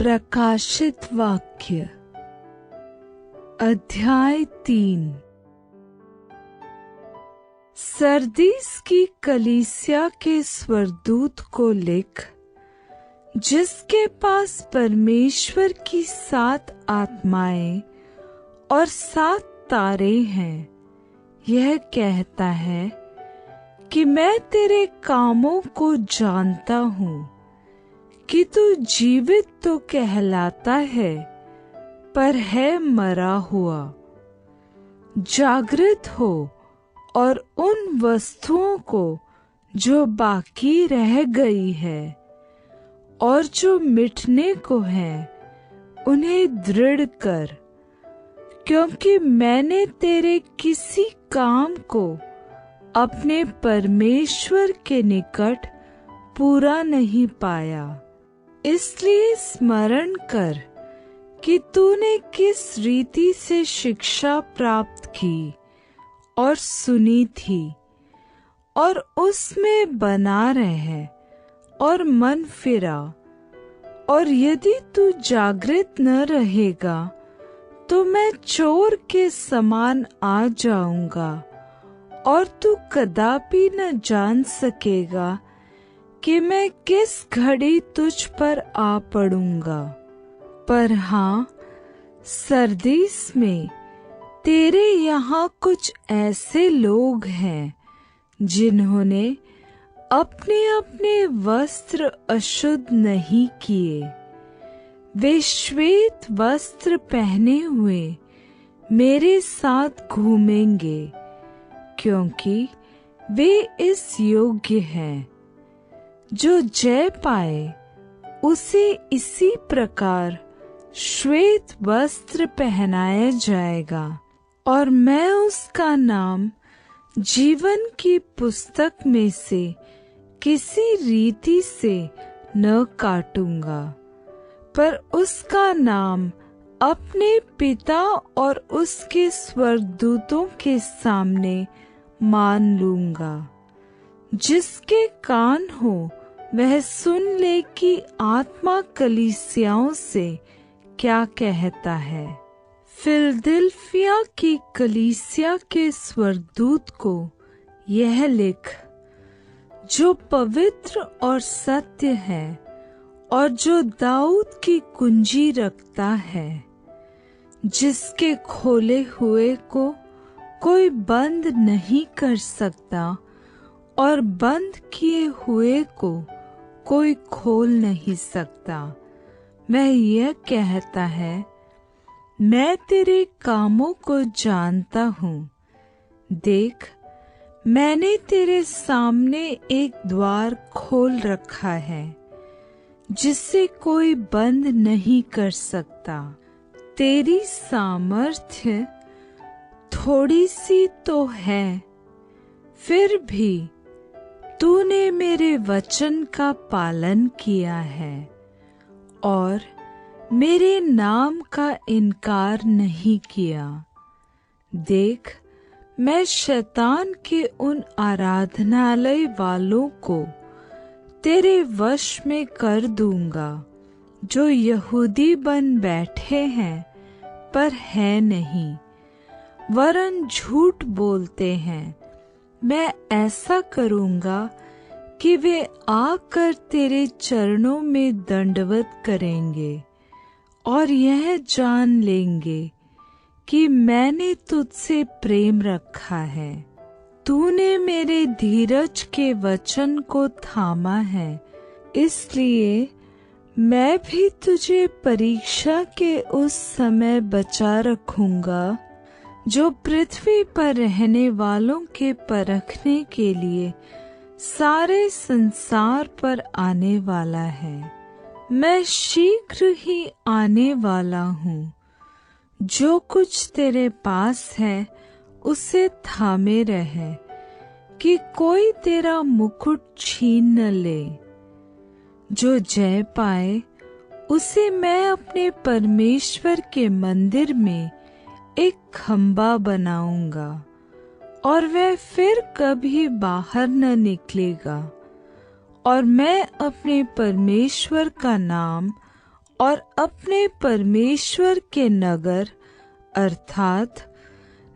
प्रकाशित वाक्य अध्याय 3। सरदीस की कलीसिया के स्वर्गदूत को लिख, जिसके पास परमेश्वर की 7 आत्माएं और 7 तारे हैं, यह कहता है कि मैं तेरे कामों को जानता हूँ कि तू जीवित तो कहलाता है, पर है मरा हुआ। जागृत हो और उन वस्तुओं को जो बाकी रह गई है और जो मिटने को है, उन्हें दृढ़ कर, क्योंकि मैंने तेरे किसी काम को अपने परमेश्वर के निकट पूरा नहीं पाया। इसलिए स्मरण कर कि तूने किस रीति से शिक्षा प्राप्त की और सुनी थी, और उसमें बना रहे और मन फिरा। और यदि तू जागृत न रहेगा तो मैं चोर के समान आ जाऊंगा, और तू कदापि न जान सकेगा कि मैं किस घड़ी तुझ पर आ पड़ूंगा। पर हाँ, सरदीस में तेरे यहाँ कुछ ऐसे लोग हैं जिन्होंने अपने अपने वस्त्र अशुद्ध नहीं किए। वे श्वेत वस्त्र पहने हुए मेरे साथ घूमेंगे, क्योंकि वे इस योग्य हैं। जो जय पाए उसे इसी प्रकार श्वेत वस्त्र पहनाया जाएगा, और मैं उसका नाम जीवन की पुस्तक में से किसी रीति से न काटूंगा, पर उसका नाम अपने पिता और उसके स्वर्गदूतों के सामने मान लूंगा। जिसके कान हो वह सुन ले कि आत्मा कलीसियाओं से क्या कहता है। फिलदिल्फिया की कलीसिया के स्वर्गदूत को यह लिख, जो पवित्र और सत्य है और जो दाऊद की कुंजी रखता है, जिसके खोले हुए को कोई बंद नहीं कर सकता और बंद किए हुए को कोई खोल नहीं सकता। वह यह कहता है, मैं तेरे कामों को जानता हूँ। देख, मैंने तेरे सामने एक द्वार खोल रखा है, जिसे कोई बंद नहीं कर सकता। तेरी सामर्थ्य थोड़ी सी तो है, फिर भी तूने मेरे वचन का पालन किया है और मेरे नाम का इनकार नहीं किया। देख, मैं शैतान के उन आराधनालय वालों को तेरे वश में कर दूंगा, जो यहूदी बन बैठे हैं पर है नहीं, वरन झूठ बोलते हैं। मैं ऐसा करूंगा कि वे आकर तेरे चरणों में दंडवत करेंगे और यह जान लेंगे कि मैंने तुझसे प्रेम रखा है। तूने मेरे धीरज के वचन को थामा है, इसलिए मैं भी तुझे परीक्षा के उस समय बचा रखूंगा जो पृथ्वी पर रहने वालों के परखने के लिए सारे संसार पर आने वाला है। मैं शीघ्र ही आने वाला हूँ। जो कुछ तेरे पास है उसे थामे रहे, कि कोई तेरा मुकुट छीन न ले। जो जय पाए उसे मैं अपने परमेश्वर के मंदिर में एक खंबा बनाऊंगा, और वह फिर कभी बाहर न निकलेगा। और मैं अपने परमेश्वर का नाम और अपने परमेश्वर के नगर अर्थात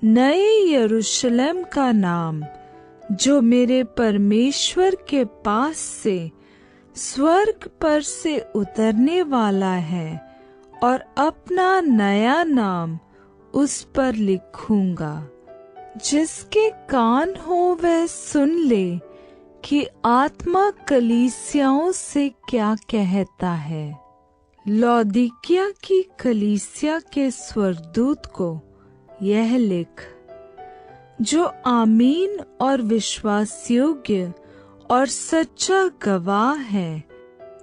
नए यरूशलेम का नाम, जो मेरे परमेश्वर के पास से स्वर्ग पर से उतरने वाला है, और अपना नया नाम उस पर लिखूंगा। जिसके कान हो वह सुन ले कि आत्मा कलीसियाओं से क्या कहता है। लौदीकिया की कलीसिया के स्वर्गदूत को यह लिख, जो आमीन और विश्वासयोग्य और सच्चा गवाह है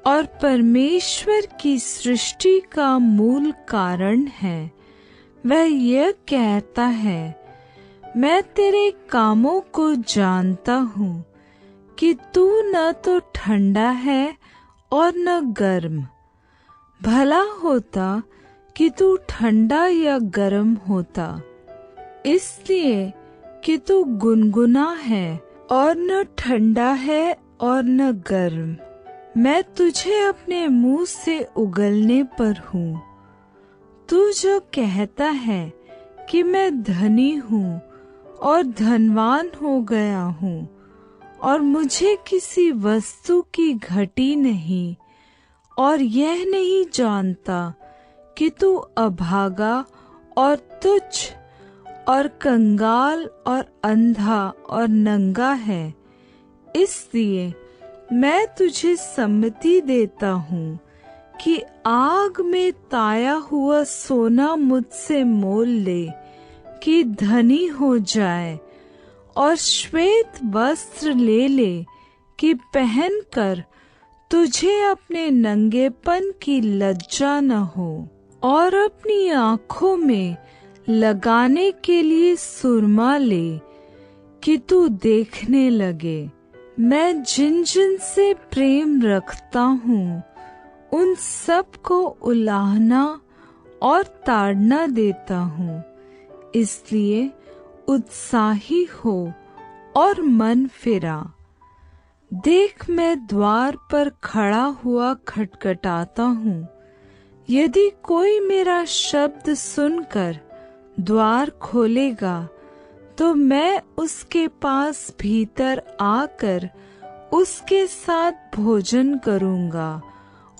और परमेश्वर की सृष्टि का मूल कारण है, वह यह कहता है, मैं तेरे कामों को जानता हूँ कि तू न तो ठंडा है और न गर्म। भला होता कि तू ठंडा या गर्म होता, इसलिए कि तू गुनगुना है और न ठंडा है और न गर्म। मैं तुझे अपने मुंह से उगलने पर हूँ। तू जो कहता है कि मैं धनी हूँ और धनवान हो गया हूँ और मुझे किसी वस्तु की घटी नहीं, और यह नहीं जानता कि तू अभागा और तुच्छ और कंगाल और अंधा और नंगा है, इसलिए मैं तुझे सम्मति देता हूँ कि आग में ताया हुआ सोना मुझसे मोल ले कि धनी हो जाए, और श्वेत वस्त्र ले ले कि पहनकर तुझे अपने नंगेपन की लज्जा न हो, और अपनी आँखों में लगाने के लिए सुरमा ले कि तू देखने लगे। मैं जिन जिन से प्रेम रखता हूँ उन सब को उलाहना और ताड़ना देता हूँ, इसलिए उत्साही हो और मन फिरा। देख, मैं द्वार पर खड़ा हुआ खटखटाता हूँ। यदि कोई मेरा शब्द सुनकर द्वार खोलेगा तो मैं उसके पास भीतर आकर उसके साथ भोजन करूँगा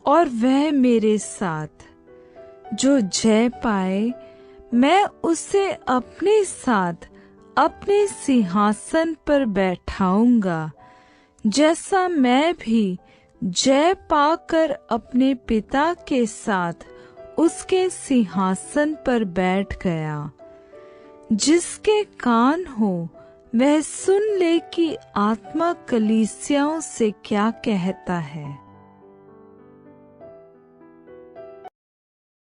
और वह मेरे साथ। जो जय पाए मैं उसे अपने साथ अपने सिंहासन पर बैठाऊंगा, जैसा मैं भी जय पाकर अपने पिता के साथ उसके सिंहासन पर बैठ गया। जिसके कान हो वह सुन ले कि आत्मा कलीसियाओं से क्या कहता है।